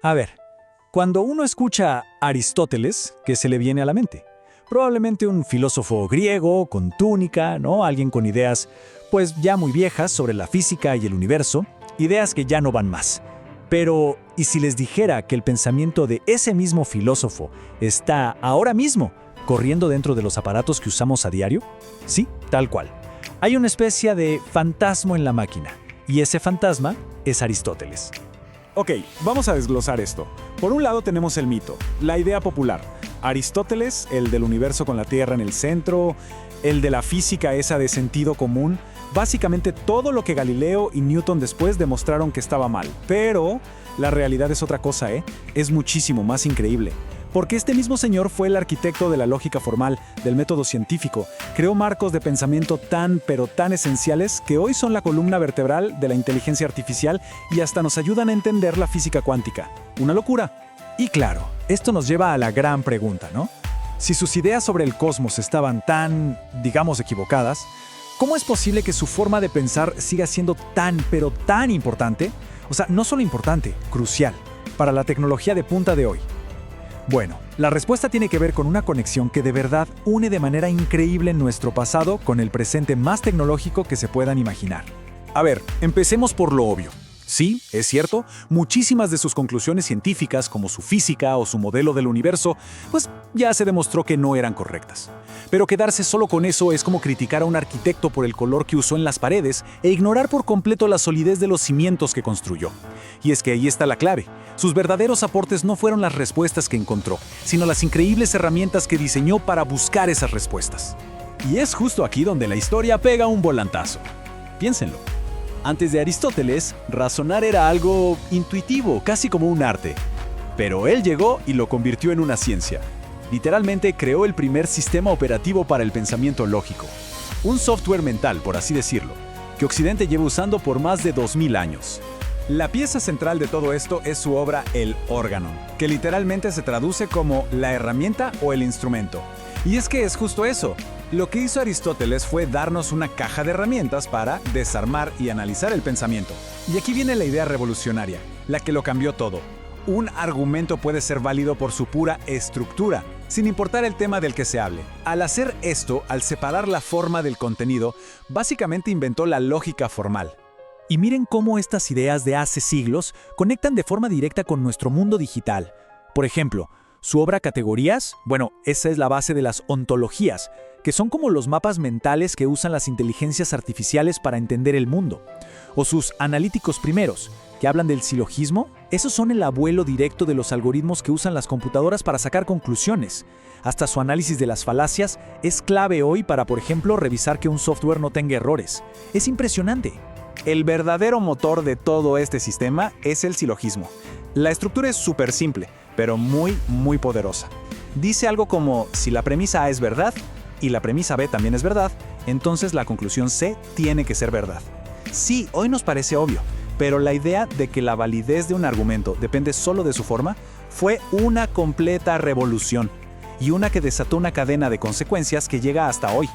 A ver, cuando uno escucha a Aristóteles, ¿qué se le viene a la mente? Probablemente un filósofo griego con túnica, ¿no? Alguien con ideas, pues ya muy viejas sobre la física y el universo, ideas que ya no van más. Pero, ¿y si les dijera que el pensamiento de ese mismo filósofo está ahora mismo corriendo dentro de los aparatos que usamos a diario? Sí, tal cual. Hay una especie de fantasma en la máquina, y ese fantasma es Aristóteles. Ok, vamos a desglosar esto. Por un lado tenemos el mito, la idea popular. Aristóteles, el del universo con la Tierra en el centro, el de la física esa de sentido común, básicamente todo lo que Galileo y Newton después demostraron que estaba mal. Pero la realidad es otra cosa, ¿eh? Es muchísimo más increíble. Porque este mismo señor fue el arquitecto de la lógica formal, del método científico, creó marcos de pensamiento pero tan esenciales que hoy son la columna vertebral de la inteligencia artificial y hasta nos ayudan a entender la física cuántica. Una locura. Y claro, esto nos lleva a la gran pregunta, ¿no? Si sus ideas sobre el cosmos estaban tan, digamos, equivocadas, ¿cómo es posible que su forma de pensar siga siendo pero tan importante? O sea, no solo importante, crucial, para la tecnología de punta de hoy. Bueno, la respuesta tiene que ver con una conexión que de verdad une de manera increíble nuestro pasado con el presente más tecnológico que se puedan imaginar. A ver, empecemos por lo obvio. Sí, es cierto, muchísimas de sus conclusiones científicas, como su física o su modelo del universo, pues ya se demostró que no eran correctas. Pero quedarse solo con eso es como criticar a un arquitecto por el color que usó en las paredes e ignorar por completo la solidez de los cimientos que construyó. Y es que ahí está la clave. Sus verdaderos aportes no fueron las respuestas que encontró, sino las increíbles herramientas que diseñó para buscar esas respuestas. Y es justo aquí donde la historia pega un volantazo. Piénsenlo. Antes de Aristóteles, razonar era algo intuitivo, casi como un arte. Pero él llegó y lo convirtió en una ciencia. Literalmente creó el primer sistema operativo para el pensamiento lógico. Un software mental, por así decirlo, que Occidente lleva usando por más de 2000 años. La pieza central de todo esto es su obra El órgano, que literalmente se traduce como la herramienta o el instrumento. Y es que es justo eso. Lo que hizo Aristóteles fue darnos una caja de herramientas para desarmar y analizar el pensamiento. Y aquí viene la idea revolucionaria, la que lo cambió todo. Un argumento puede ser válido por su pura estructura, sin importar el tema del que se hable. Al hacer esto, al separar la forma del contenido, básicamente inventó la lógica formal. Y miren cómo estas ideas de hace siglos conectan de forma directa con nuestro mundo digital. Por ejemplo, su obra Categorías, bueno, esa es la base de las ontologías, que son como los mapas mentales que usan las inteligencias artificiales para entender el mundo. O sus analíticos primeros, que hablan del silogismo, esos son el abuelo directo de los algoritmos que usan las computadoras para sacar conclusiones. Hasta su análisis de las falacias es clave hoy para, por ejemplo, revisar que un software no tenga errores. Es impresionante. El verdadero motor de todo este sistema es el silogismo. La estructura es súper simple, pero muy poderosa. Dice algo como, si la premisa A es verdad, y la premisa B también es verdad, entonces la conclusión C tiene que ser verdad. Sí, hoy nos parece obvio, pero la idea de que la validez de un argumento depende solo de su forma fue una completa revolución, y una que desató una cadena de consecuencias que llega hasta hoy.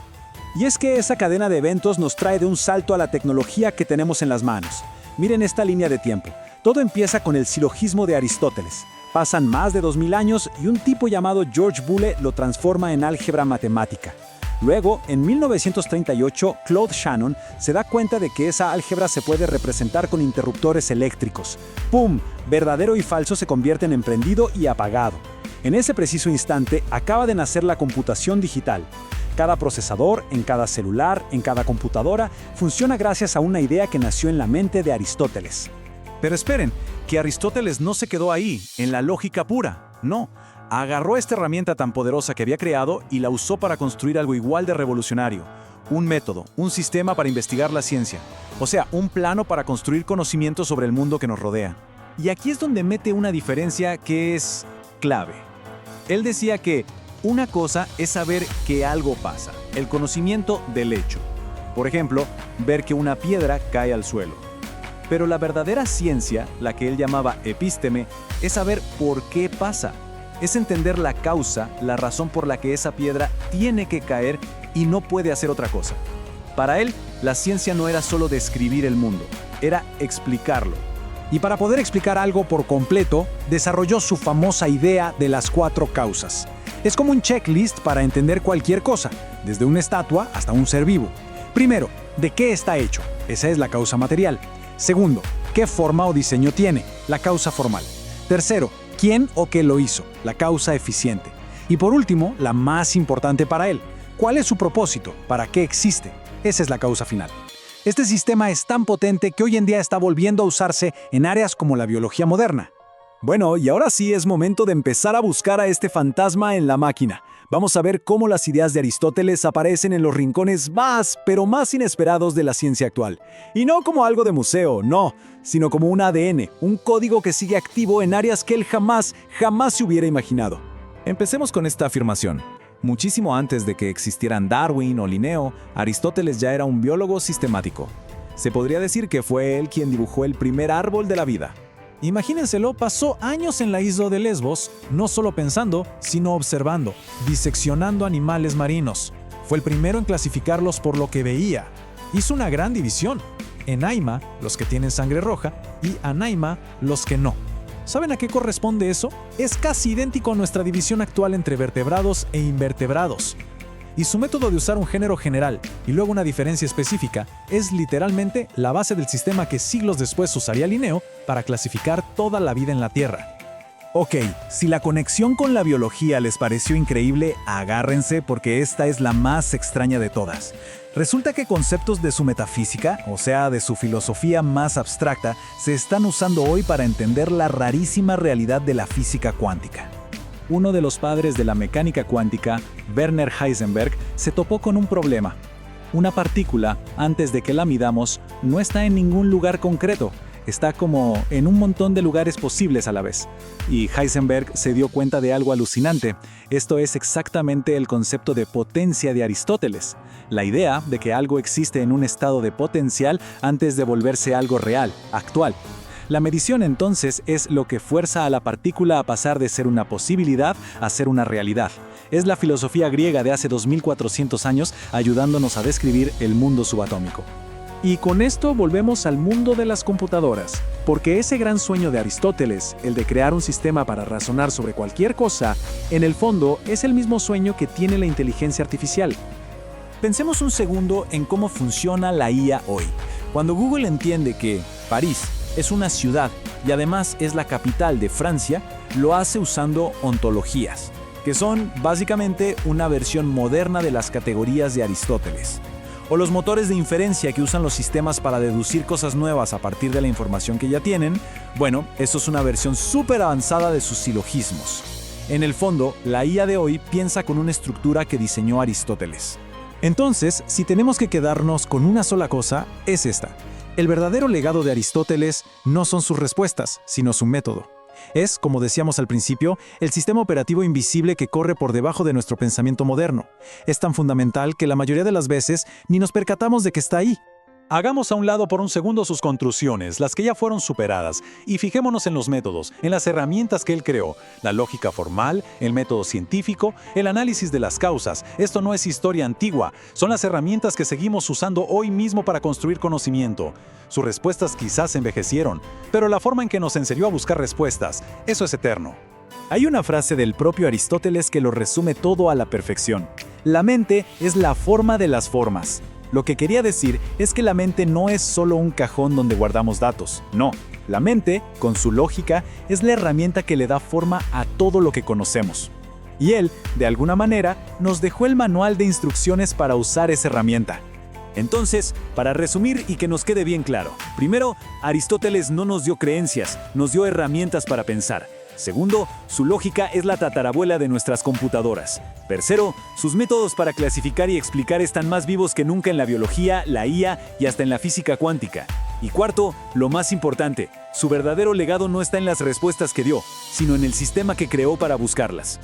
Y es que esa cadena de eventos nos trae de un salto a la tecnología que tenemos en las manos. Miren esta línea de tiempo. Todo empieza con el silogismo de Aristóteles. Pasan más de 2000 años y un tipo llamado George Boole lo transforma en álgebra matemática. Luego, en 1938, Claude Shannon se da cuenta de que esa álgebra se puede representar con interruptores eléctricos. ¡Pum! Verdadero y falso se convierten en prendido y apagado. En ese preciso instante, acaba de nacer la computación digital. Cada procesador, en cada celular, en cada computadora, funciona gracias a una idea que nació en la mente de Aristóteles. Pero esperen, que Aristóteles no se quedó ahí, en la lógica pura. No, agarró esta herramienta tan poderosa que había creado y la usó para construir algo igual de revolucionario. Un método, un sistema para investigar la ciencia. O sea, un plano para construir conocimiento sobre el mundo que nos rodea. Y aquí es donde mete una diferencia que es clave. Él decía que una cosa es saber que algo pasa, el conocimiento del hecho. Por ejemplo, ver que una piedra cae al suelo. Pero la verdadera ciencia, la que él llamaba epísteme, es saber por qué pasa. Es entender la causa, la razón por la que esa piedra tiene que caer y no puede hacer otra cosa. Para él, la ciencia no era solo describir el mundo, era explicarlo. Y para poder explicar algo por completo, desarrolló su famosa idea de las 4 causas. Es como un checklist para entender cualquier cosa, desde una estatua hasta un ser vivo. Primero, ¿de qué está hecho? Esa es la causa material. Segundo, ¿qué forma o diseño tiene? La causa formal. Tercero, ¿quién o qué lo hizo? La causa eficiente. Y por último, la más importante para él, ¿cuál es su propósito? ¿Para qué existe? Esa es la causa final. Este sistema es tan potente que hoy en día está volviendo a usarse en áreas como la biología moderna. Bueno, y ahora sí es momento de empezar a buscar a este fantasma en la máquina. Vamos a ver cómo las ideas de Aristóteles aparecen en los rincones pero más inesperados de la ciencia actual. Y no como algo de museo, no, sino como un ADN, un código que sigue activo en áreas que él jamás se hubiera imaginado. Empecemos con esta afirmación. Muchísimo antes de que existieran Darwin o Linneo, Aristóteles ya era un biólogo sistemático. Se podría decir que fue él quien dibujó el primer árbol de la vida. Imagínenselo, pasó años en la isla de Lesbos, no solo pensando, sino observando, diseccionando animales marinos. Fue el primero en clasificarlos por lo que veía. Hizo una gran división. Enaima, los que tienen sangre roja, y Anaima, los que no. ¿Saben a qué corresponde eso? Es casi idéntico a nuestra división actual entre vertebrados e invertebrados. Y su método de usar un género general y luego una diferencia específica es literalmente la base del sistema que siglos después usaría Linneo para clasificar toda la vida en la Tierra. Ok, si la conexión con la biología les pareció increíble, agárrense porque esta es la más extraña de todas. Resulta que conceptos de su metafísica, o sea, de su filosofía más abstracta, se están usando hoy para entender la rarísima realidad de la física cuántica. Uno de los padres de la mecánica cuántica, Werner Heisenberg, se topó con un problema. Una partícula, antes de que la midamos, no está en ningún lugar concreto. Está como en un montón de lugares posibles a la vez. Y Heisenberg se dio cuenta de algo alucinante. Esto es exactamente el concepto de potencia de Aristóteles. La idea de que algo existe en un estado de potencial antes de volverse algo real, actual. La medición entonces es lo que fuerza a la partícula a pasar de ser una posibilidad a ser una realidad. Es la filosofía griega de hace 2400 años ayudándonos a describir el mundo subatómico. Y con esto volvemos al mundo de las computadoras, porque ese gran sueño de Aristóteles, el de crear un sistema para razonar sobre cualquier cosa, en el fondo es el mismo sueño que tiene la inteligencia artificial. Pensemos un segundo en cómo funciona la IA hoy. Cuando Google entiende que París es una ciudad y además es la capital de Francia, lo hace usando ontologías, que son básicamente una versión moderna de las categorías de Aristóteles. O los motores de inferencia que usan los sistemas para deducir cosas nuevas a partir de la información que ya tienen, bueno, eso es una versión súper avanzada de sus silogismos. En el fondo, la IA de hoy piensa con una estructura que diseñó Aristóteles. Entonces, si tenemos que quedarnos con una sola cosa, es esta. El verdadero legado de Aristóteles no son sus respuestas, sino su método. Es, como decíamos al principio, el sistema operativo invisible que corre por debajo de nuestro pensamiento moderno. Es tan fundamental que la mayoría de las veces ni nos percatamos de que está ahí. Hagamos a un lado por un segundo sus construcciones, las que ya fueron superadas, y fijémonos en los métodos, en las herramientas que él creó, la lógica formal, el método científico, el análisis de las causas. Esto no es historia antigua, son las herramientas que seguimos usando hoy mismo para construir conocimiento. Sus respuestas quizás envejecieron, pero la forma en que nos enseñó a buscar respuestas, eso es eterno. Hay una frase del propio Aristóteles que lo resume todo a la perfección. La mente es la forma de las formas. Lo que quería decir es que la mente no es solo un cajón donde guardamos datos. No, la mente, con su lógica, es la herramienta que le da forma a todo lo que conocemos. Y él, de alguna manera, nos dejó el manual de instrucciones para usar esa herramienta. Entonces, para resumir y que nos quede bien claro, primero, Aristóteles no nos dio creencias, nos dio herramientas para pensar. Segundo, su lógica es la tatarabuela de nuestras computadoras. Tercero, sus métodos para clasificar y explicar están más vivos que nunca en la biología, la IA y hasta en la física cuántica. Y cuarto, lo más importante, su verdadero legado no está en las respuestas que dio, sino en el sistema que creó para buscarlas.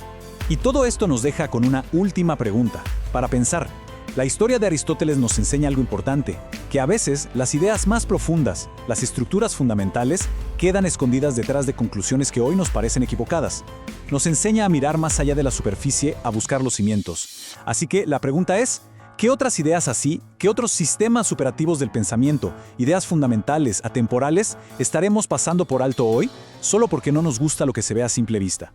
Y todo esto nos deja con una última pregunta, para pensar. La historia de Aristóteles nos enseña algo importante, que a veces las ideas más profundas, las estructuras fundamentales, quedan escondidas detrás de conclusiones que hoy nos parecen equivocadas. Nos enseña a mirar más allá de la superficie, a buscar los cimientos. Así que la pregunta es, ¿Qué otras ideas así, qué otros sistemas superativos del pensamiento, ideas fundamentales, atemporales, estaremos pasando por alto hoy, solo porque no nos gusta lo que se ve a simple vista?